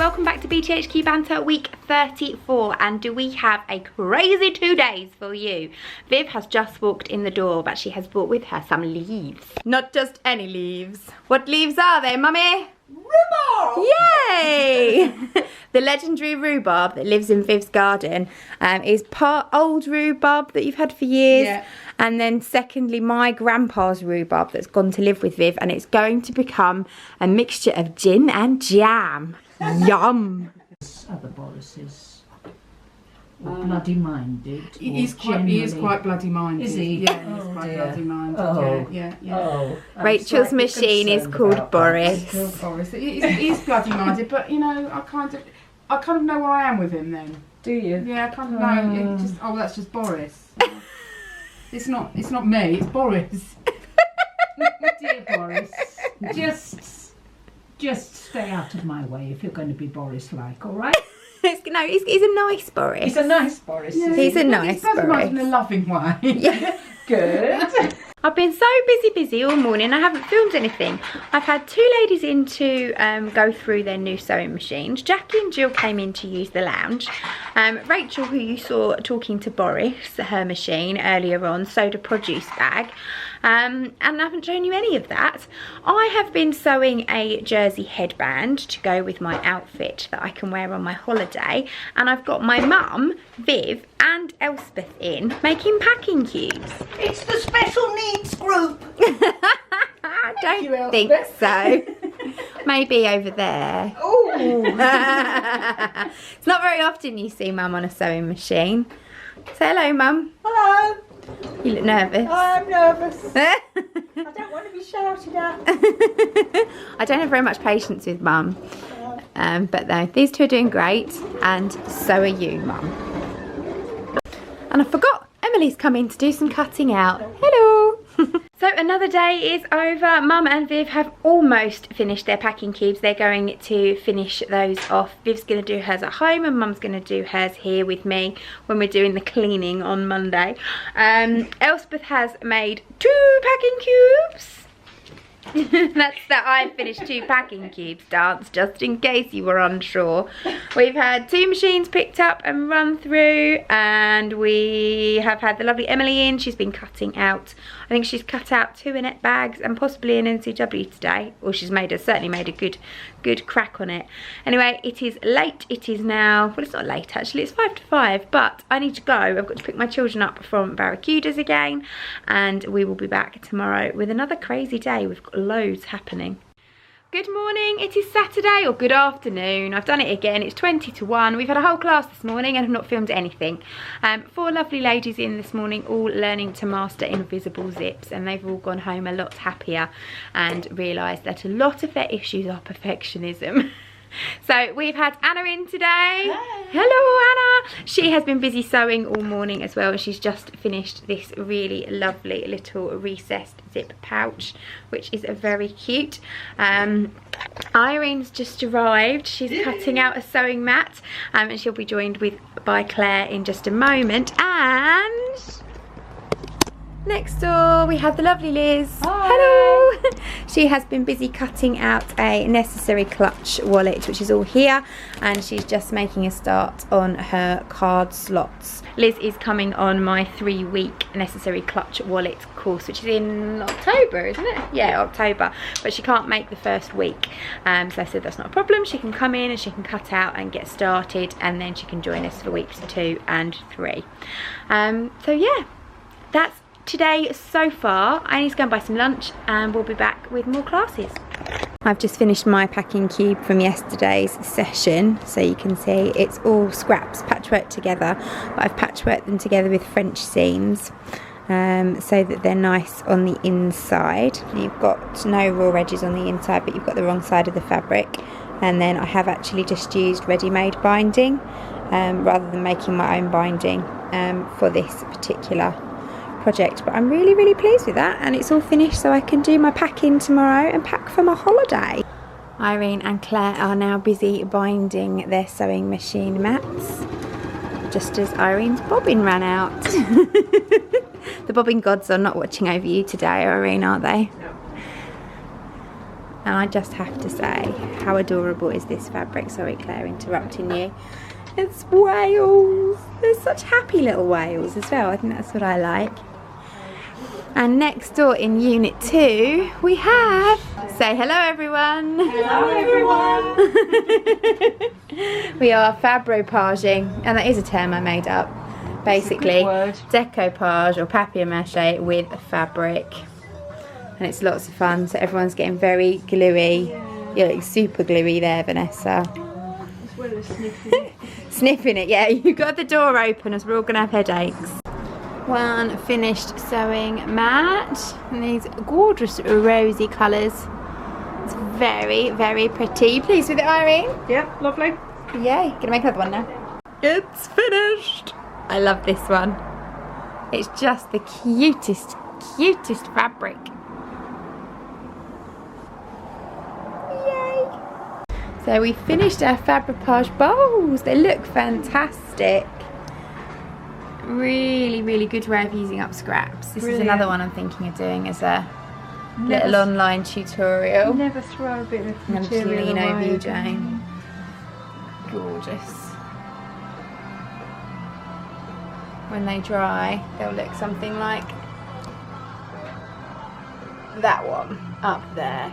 welcome back to BTHQ Banter week 34, and do we have a crazy 2 days for you. Viv has just walked in the door, but she has brought with her some leaves. Not just any leaves. What leaves are they, mummy? Rhubarb! Yay! The legendary rhubarb that lives in Viv's garden is part old rhubarb that you've had for years. Yeah. And then secondly, my grandpa's rhubarb that's gone to live with Viv, and it's going to become a mixture of gin and jam. Yum! Other Boris's bloody minded. He is quite bloody minded. Is he? Yeah, he's quite bloody minded. Oh. Yeah. Oh, I'm Rachel's slightly machine is concerned called about Boris. that. Boris, he's bloody minded, but you know, I kind of know where I am with him then. Do you? Yeah, I kind of know. That's just Boris. It's not me. It's Boris. Dear Boris, just stay out of my way if you're going to be Boris-like, all right? He's a nice Boris. He's a nice Boris. Yeah, He's a nice bloody Boris. minded in a loving way. Yeah. Good. I've been so busy all morning. I haven't filmed anything. I've had two ladies in to go through their new sewing machines. Jackie and Jill came in to use the lounge. Rachel, who you saw talking to Boris, her machine earlier on, sewed a produce bag. And I haven't shown you any of that. I have been sewing a jersey headband to go with my outfit that I can wear on my holiday. And I've got my mum, Viv, and Elspeth in making packing cubes. It's the special needs group. I don't think so. Maybe over there. Oh. It's not very often you see Mum on a sewing machine. Say hello, Mum. Hello. You look nervous. I'm nervous. I don't want to be shouted at. I don't have very much patience with Mum. But no, these two are doing great, and so are you, Mum. And I forgot, Emily's come in to do some cutting out. Hello. So another day is over. Mum and Viv have almost finished their packing cubes. They're going to finish those off. Viv's going to do hers at home and Mum's going to do hers here with me when we're doing the cleaning on Monday. Elspeth has made 2 packing cubes. That's that I finished 2 packing cubes dance, just in case you were unsure. We've had 2 machines picked up and run through, and we have had the lovely Emily in. She's been cutting out, I think she's cut out 2 Annette bags and possibly an NCW today, or she's certainly made a good crack on it. Anyway, it is late. It is now, well, it's not late actually, it's 5 to 5, but I need to go. I've got to pick my children up from Barracudas again, and we will be back tomorrow with another crazy day. We've got loads happening. Good morning, it is Saturday, or good afternoon. I've done it again, it's 20 to 1. We've had a whole class this morning and have not filmed anything. 4 lovely ladies in this morning, all learning to master invisible zips, and they've all gone home a lot happier and realised that a lot of their issues are perfectionism. So we've had Anna in today. Hi. Hello, Anna. She has been busy sewing all morning as well, and she's just finished this really lovely little recessed zip pouch, which is very cute. Irene's just arrived. She's cutting out a sewing mat, and she'll be joined by Claire in just a moment. And next door we have the lovely Liz. Hi. Hello. She has been busy cutting out a necessary clutch wallet, which is all here, and she's just making a start on her card slots. Liz is coming on my 3-week necessary clutch wallet course, which is in October, isn't it? Yeah, October, but she can't make the first week, so I said that's not a problem. She can come in and she can cut out and get started, and then she can join us for weeks 2 and 3. So yeah, that's today so far. I need to go and buy some lunch, and we'll be back with more classes. I've just finished my packing cube from yesterday's session, so you can see it's all scraps patchworked together, but I've patchworked them together with French seams so that they're nice on the inside. You've got no raw edges on the inside, but you've got the wrong side of the fabric. And then I have actually just used ready-made binding rather than making my own binding for this particular project, but I'm really pleased with that, and it's all finished, so I can do my packing tomorrow and pack for my holiday. Irene and Claire are now busy binding their sewing machine mats, just as Irene's bobbin ran out. The bobbin gods are not watching over you today, Irene, are they? No. And I just have to say, how adorable is this fabric? Sorry Claire, interrupting you. It's whales. They're such happy little whales as well. I think that's what I like. And next door in Unit 2 we have, say hello everyone. Hello everyone. We are fabropaging, and that is a term I made up. Basically, decoupage or papier-mâché with fabric. And it's lots of fun, so everyone's getting very gluey. You're like super gluey there, Vanessa. As well as sniffing. Sniffing it, yeah. You got the door open as we're all gonna have headaches. One finished sewing mat, and these gorgeous rosy colours. It's very, very pretty. You pleased with it, Irene? Yep, lovely. Yay, gonna make another one now. It's finished. I love this one. It's just the cutest fabric. Yay! So we finished our Fabripage bowls. They look fantastic. Really, really good way of using up scraps. This is another one I'm thinking of doing as a little online tutorial. Never throw a bit of I'm just material leaning over away. you, Jane. Gorgeous. When they dry, they'll look something like that one up there.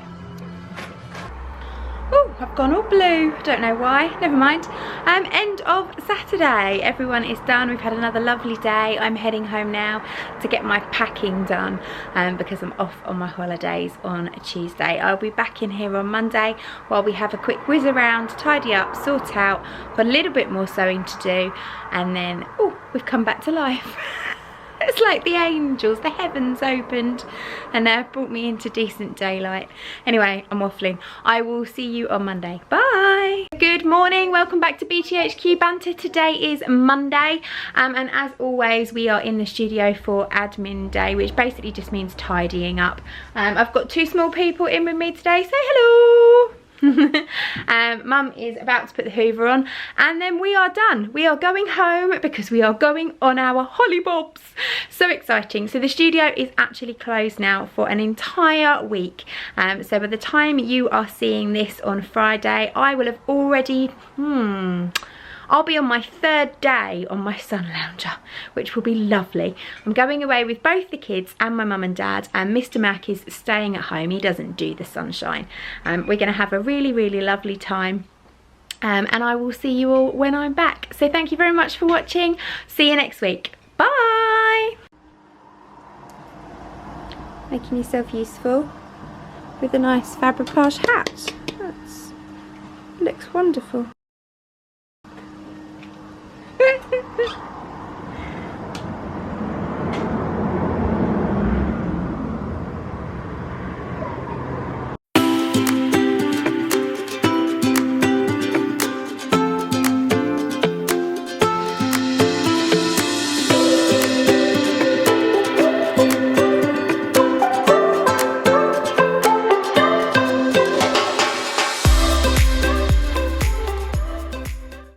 Oh, I've gone all blue. I don't know why. Never mind. End of Saturday. Everyone is done. We've had another lovely day. I'm heading home now to get my packing done because I'm off on my holidays on Tuesday. I'll be back in here on Monday while we have a quick whiz around, tidy up, sort out, got a little bit more sewing to do, and then, oh, we've come back to life. It's like the angels, the heavens opened and brought me into decent daylight. Anyway, I'm waffling. I will see you on Monday. Bye. Good morning, welcome back to BTHQ Banter. Today is Monday and as always we are in the studio for admin day, which basically just means tidying up. I've got two small people in with me today. Say hello. Mum is about to put the hoover on and then we are done. We are going home because we are going on our hollybobs. So exciting. So the studio is actually closed now for an entire week. So by the time you are seeing this on Friday, I will have already I'll be on my third day on my sun lounger, which will be lovely. I'm going away with both the kids and my mum and dad, and Mr. Mac is staying at home. He doesn't do the sunshine. We're going to have a really, really lovely time. And I will see you all when I'm back. So thank you very much for watching. See you next week. Bye. Making yourself useful with a nice Fabripage hat. That looks wonderful.